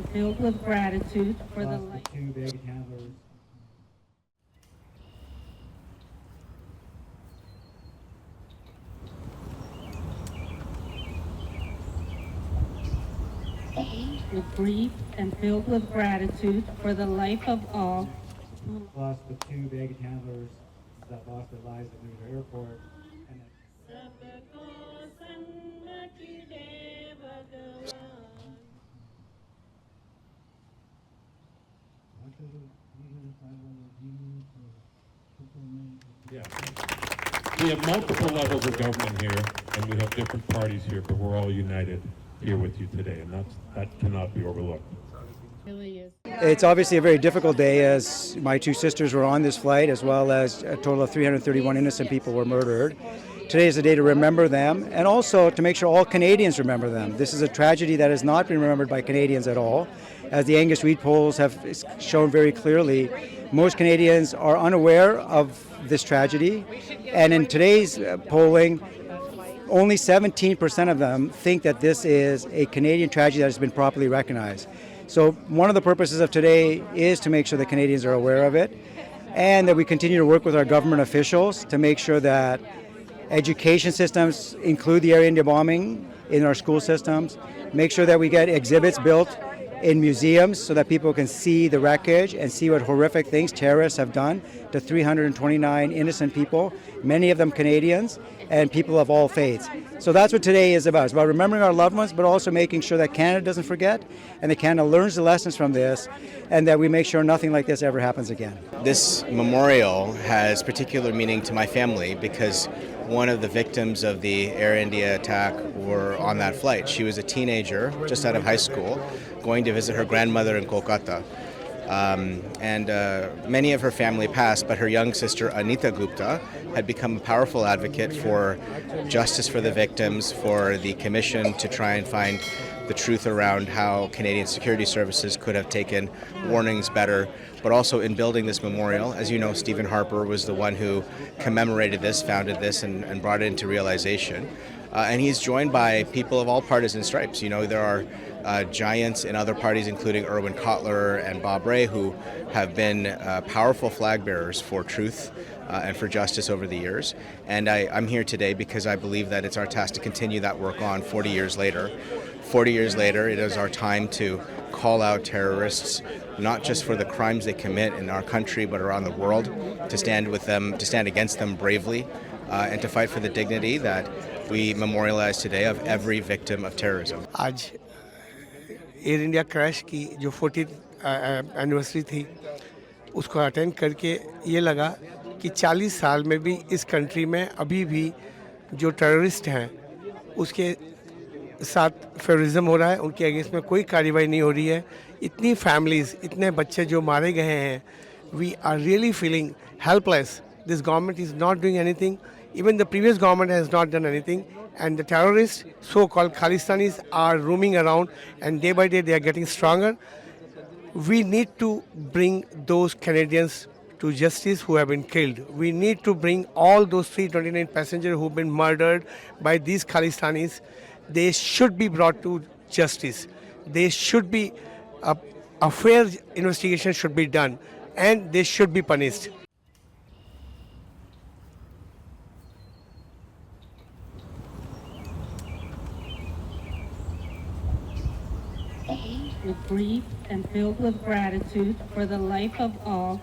and filled with gratitude for the life. Two baggage handlers. With grief and filled with gratitude for the life of all. Plus the two baggage handlers that lost their lives at New Airport. And Yeah. We have multiple levels of government here, and we have different parties here, but we're all united here with you today, and that cannot be overlooked. It's obviously a very difficult day as my two sisters were on this flight, as well as a total of 331 innocent people were murdered. Today is a day to remember them and also to make sure all Canadians remember them. This is a tragedy that has not been remembered by Canadians at all. As the Angus Reid polls have shown very clearly, most Canadians are unaware of this tragedy. And in today's polling, only 17% of them think that this is a Canadian tragedy that has been properly recognized. So one of the purposes of today is to make sure that Canadians are aware of it and that we continue to work with our government officials to make sure that education systems include the Air India bombing in our school systems, make sure that we get exhibits built in museums so that people can see the wreckage and see what horrific things terrorists have done to 329 innocent people, many of them Canadians, and people of all faiths. So that's what today is about. It's about remembering our loved ones, but also making sure that Canada doesn't forget and that Canada learns the lessons from this and that we make sure nothing like this ever happens again. This memorial has particular meaning to my family because one of the victims of the Air India attack were on that flight. She was a teenager, just out of high school, going to visit her grandmother in Kolkata. Many of her family passed, but her young sister Anita Gupta had become a powerful advocate for justice for the victims, for the commission to try and find the truth around how Canadian security services could have taken warnings better, but also in building this memorial. As you know, Stephen Harper was the one who commemorated this, founded this, and brought it into realization. And he's joined by people of all partisan stripes. You know, there are giants in other parties, including Irwin Cotler and Bob Rae, who have been powerful flag bearers for truth and for justice over the years. And I'm here today because I believe that it's our task to continue that work on 40 years later. 40 years later, it is our time to call out terrorists, not just for the crimes they commit in our country, but around the world, to stand with them, to stand against them bravely, and to fight for the dignity that we memorialize today of every victim of terrorism. आज air India crash की जो 40th anniversary थी उसको attend करके ये लगा कि 40 साल में भी इस कंट्री में अभी भी जो टेररिस्ट हैं उसके साथ फेरिज्म हो रहा है, उनके अगेंस्ट में कोई कार्रवाई नहीं हो रही है. इतनी फैमिलीज़, इतने बच्चे जो मारे गए हैं, we are really feeling helpless. This government is not doing anything. Even the previous government has not done anything, and the terrorists, so-called Khalistanis, are roaming around, and day by day they are getting stronger. We need to bring those Canadians to justice who have been killed. We need to bring all those 329 passengers who have been murdered by these Khalistanis. They should be brought to justice. They should be, a fair investigation should be done, and they should be punished. With grief and filled with gratitude for the life of all